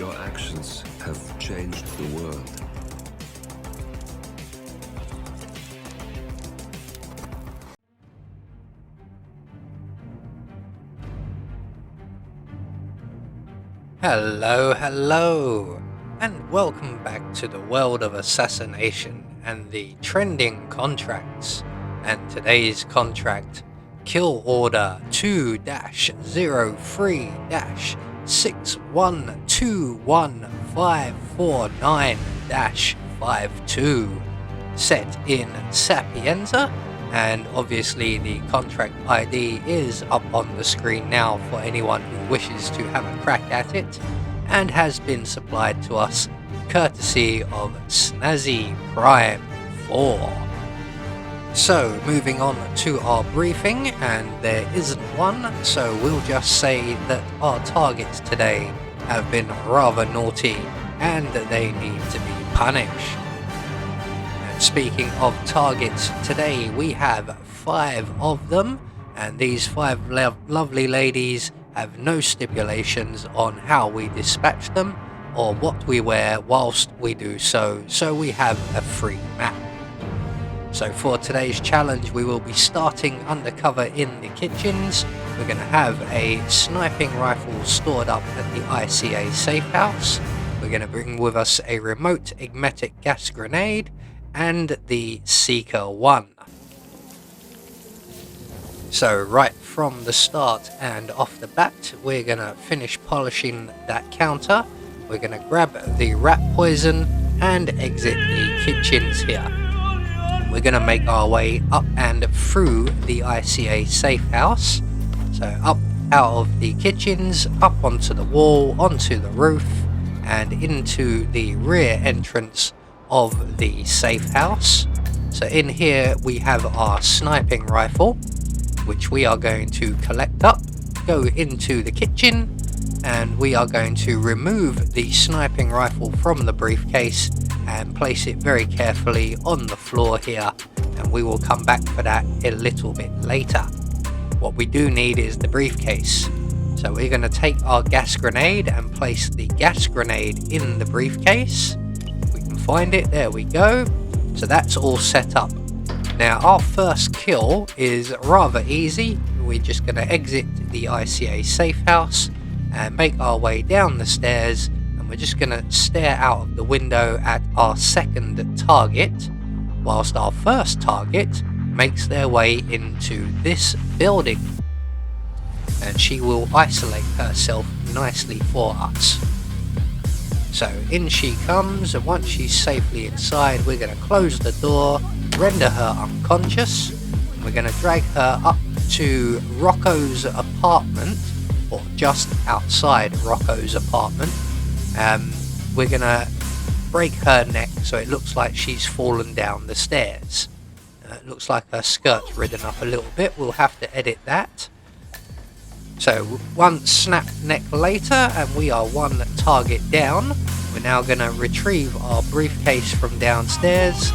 Your actions have changed the world. Hello, and welcome back to the world of assassination and the trending contracts. And today's contract, Kill Order 2-0-3-6121-549-52, set in Sapienza. And obviously the contract ID is up on the screen now for anyone who wishes to have a crack at it, and has been supplied to us courtesy of Snazzy Prime 4. So moving on to our briefing, and there isn't one, so we'll just say that our targets today have been rather naughty and they need to be punished. Speaking of targets, today we have 5 of them, and these 5 lovely ladies have no stipulations on how we dispatch them or what we wear whilst we do so we have a free map. So for today's challenge, we will be starting undercover in the kitchens. We're going to have a sniping rifle stored up at the ICA safe house. We're going to bring with us a remote emetic gas grenade and the Seeker 1. So right from the start and off the bat, we're going to finish polishing that counter. We're going to grab the rat poison and exit the kitchens here. We're going to make our way up and through the ICA safe house. So up out of the kitchens, up onto the wall, onto the roof, and into the rear entrance of the safe house. So in here we have our sniping rifle, which we are going to collect up, go into the kitchen, and we are going to remove the sniping rifle from the briefcase and place it very carefully on the floor here, and we will come back for that a little bit later. What we do need is the briefcase. So we're going to take our gas grenade and place the gas grenade in the briefcase. Find it, there we go. So that's all set up. Now our first kill is rather easy. We're just going to exit the ICA safe house and make our way down the stairs, and we're just going to stare out of the window at our second target, whilst our first target makes their way into this building, and she will isolate herself nicely for us. So in she comes, and once she's safely inside, we're going to close the door, render her unconscious, and we're going to drag her up to Rocco's apartment, or just outside Rocco's apartment. We're going to break her neck so it looks like she's fallen down the stairs. It looks like her skirt's ridden up a little bit. We'll have to edit that. So one snap neck later, and we are one target down. We're now going to retrieve our briefcase from downstairs,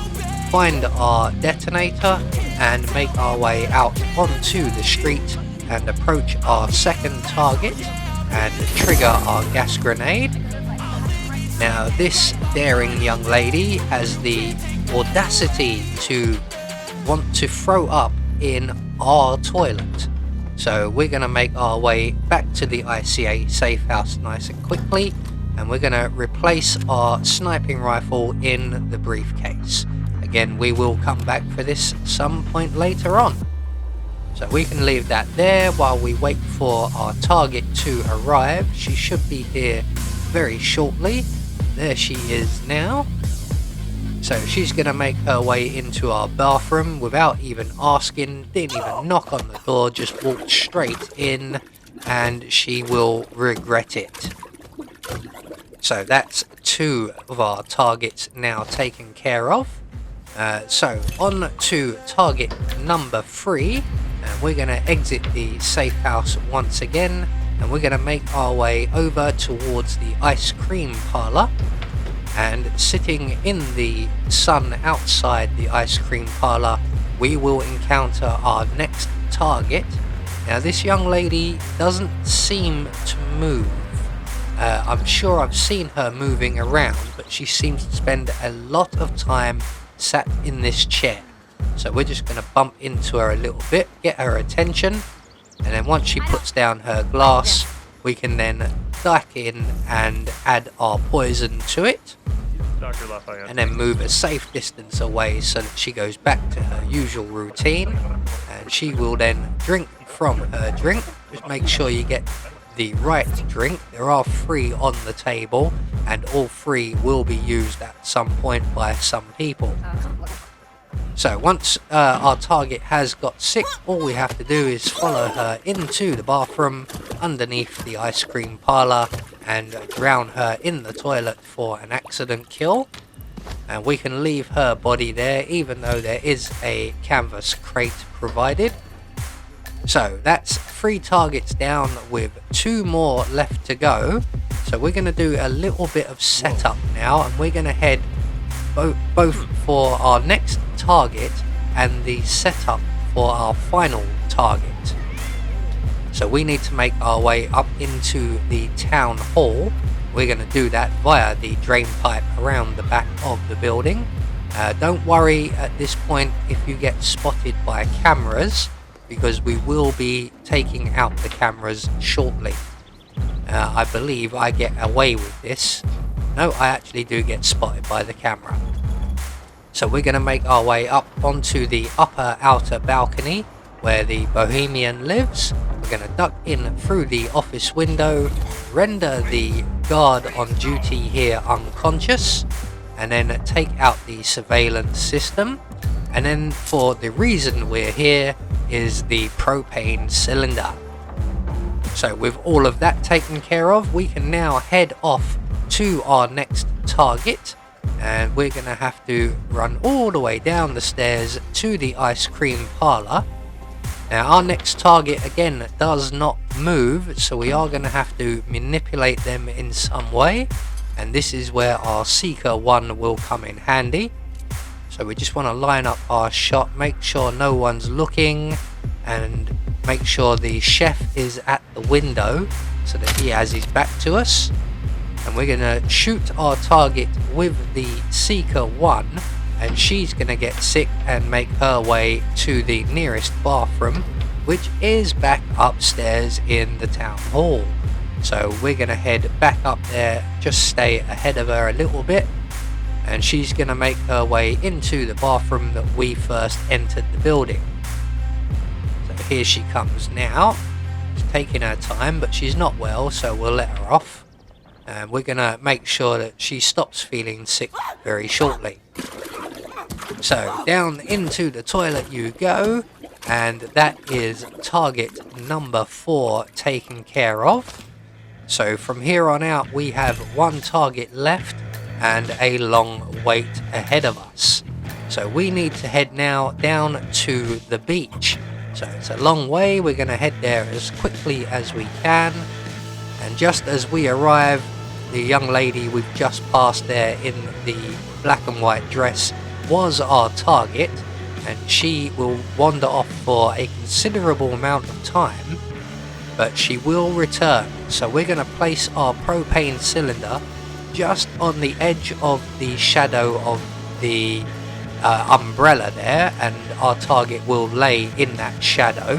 find our detonator, and make our way out onto the street and approach our second target and trigger our gas grenade. Now this daring young lady has the audacity to want to throw up in our toilet. So we're going to make our way back to the ICA safe house nice and quickly, and we're going to replace our sniping rifle in the briefcase. Again, we will come back for this some point later on. So we can leave that there while we wait for our target to arrive. She should be here very shortly. There she is now. So she's going to make her way into our bathroom without even asking, didn't even knock on the door, just walked straight in, and she will regret it. So that's 2 of our targets now taken care of. So on to target number 3, and we're going to exit the safe house once again, and we're going to make our way over towards the ice cream parlour. And sitting in the sun outside the ice cream parlour, we will encounter our next target. Now this young lady doesn't seem to move. I'm sure I've seen her moving around, but she seems to spend a lot of time sat in this chair. So we're just going to bump into her a little bit, get her attention, and then once she puts down her glass, we can then duck in and add our poison to it, and then move a safe distance away so that she goes back to her usual routine, and she will then drink from her drink. Just make sure you get the right drink. There are 3 on the table, and all 3 will be used at some point by some people. So once our target has got sick, all we have to do is follow her into the bathroom underneath the ice cream parlor and drown her in the toilet for an accident kill. And we can leave her body there even though there is a canvas crate provided. So that's 3 targets down with 2 more left to go. So we're going to do a little bit of setup now, and we're going to head both for our next target and the setup for our final target. So we need to make our way up into the town hall. We're going to do that via the drain pipe around the back of the building. Don't worry at this point if you get spotted by cameras, because we will be taking out the cameras shortly. I believe I get away with this. No, I actually do get spotted by the camera. So we're going to make our way up onto the upper outer balcony where the Bohemian lives. We're going to duck in through the office window, render the guard on duty here unconscious, and then take out the surveillance system. And then for the reason we're here is the propane cylinder. So with all of that taken care of, we can now head off to our next target, and we're going to have to run all the way down the stairs to the ice cream parlor. Now our next target again does not move, so we are going to have to manipulate them in some way, and this is where our Seeker 1 will come in handy. So we just want to line up our shot, make sure no one's looking, and make sure the chef is at the window so that he has his back to us. And we're going to shoot our target with the Seeker 1, and she's going to get sick and make her way to the nearest bathroom, which is back upstairs in the town hall. So we're going to head back up there, just stay ahead of her a little bit, and she's going to make her way into the bathroom that we first entered the building. So here she comes now. She's taking her time, but she's not well, so we'll let her off. And we're going to make sure that she stops feeling sick very shortly. So down into the toilet you go, and that is target number 4 taken care of. So from here on out we have 1 target left and a long wait ahead of us. So we need to head now down to the beach. So it's a long way, we're going to head there as quickly as we can. And just as we arrive, the young lady we've just passed there in the black and white dress was our target, and she will wander off for a considerable amount of time, but she will return. So we're going to place our propane cylinder just on the edge of the shadow of the umbrella there, and our target will lay in that shadow.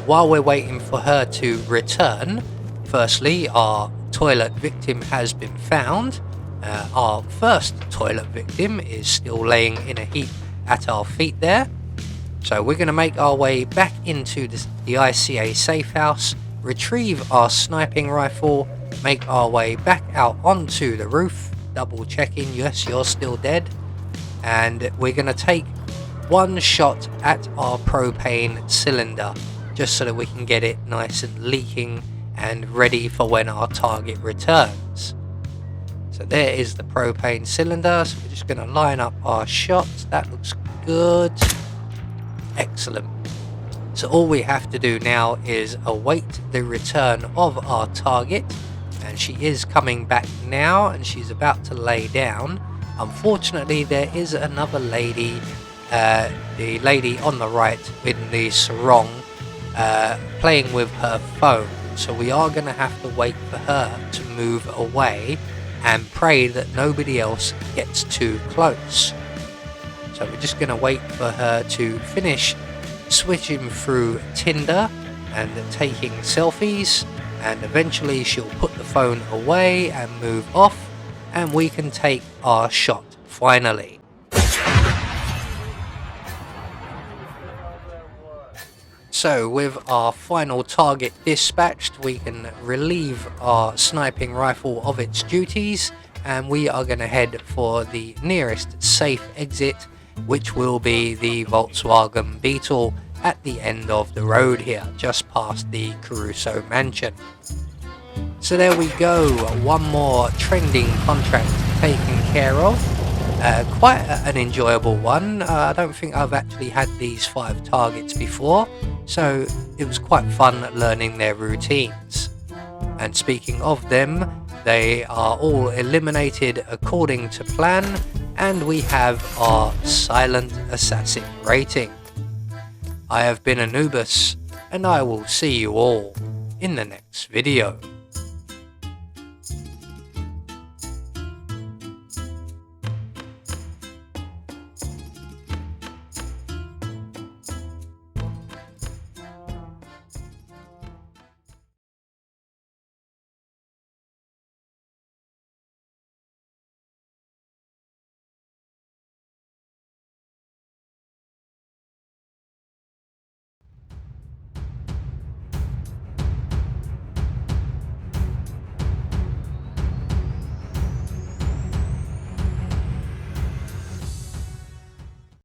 While we're waiting for her to return, firstly our toilet victim has been found. Our first toilet victim is still laying in a heap at our feet there. So we're going to make our way back into the ICA safe house, retrieve our sniping rifle, make our way back out onto the roof, double checking, yes, you're still dead. And we're going to take 1 shot at our propane cylinder, just so that we can get it nice and leaking and ready for when our target returns. So there is the propane cylinder, so we're just going to line up our shots. That looks good. Excellent. So all we have to do now is await the return of our target, and she is coming back now, and she's about to lay down. Unfortunately, there is another lady, the lady on the right in the sarong, playing with her phone. so we are going to have to wait for her to move away and pray that nobody else gets too close. So we're just going to wait for her to finish switching through Tinder and taking selfies, and eventually she'll put the phone away and move off, and we can take our shot finally. So with our final target dispatched, we can relieve our sniping rifle of its duties, and we are going to head for the nearest safe exit, which will be the Volkswagen Beetle at the end of the road here, just past the Caruso mansion. So there we go, one more trending contract taken care of. Quite an enjoyable one. I don't think I've actually had these 5 targets before, so it was quite fun learning their routines. And speaking of them, they are all eliminated according to plan, and we have our Silent Assassin rating. I have been Anubis, and I will see you all in the next video.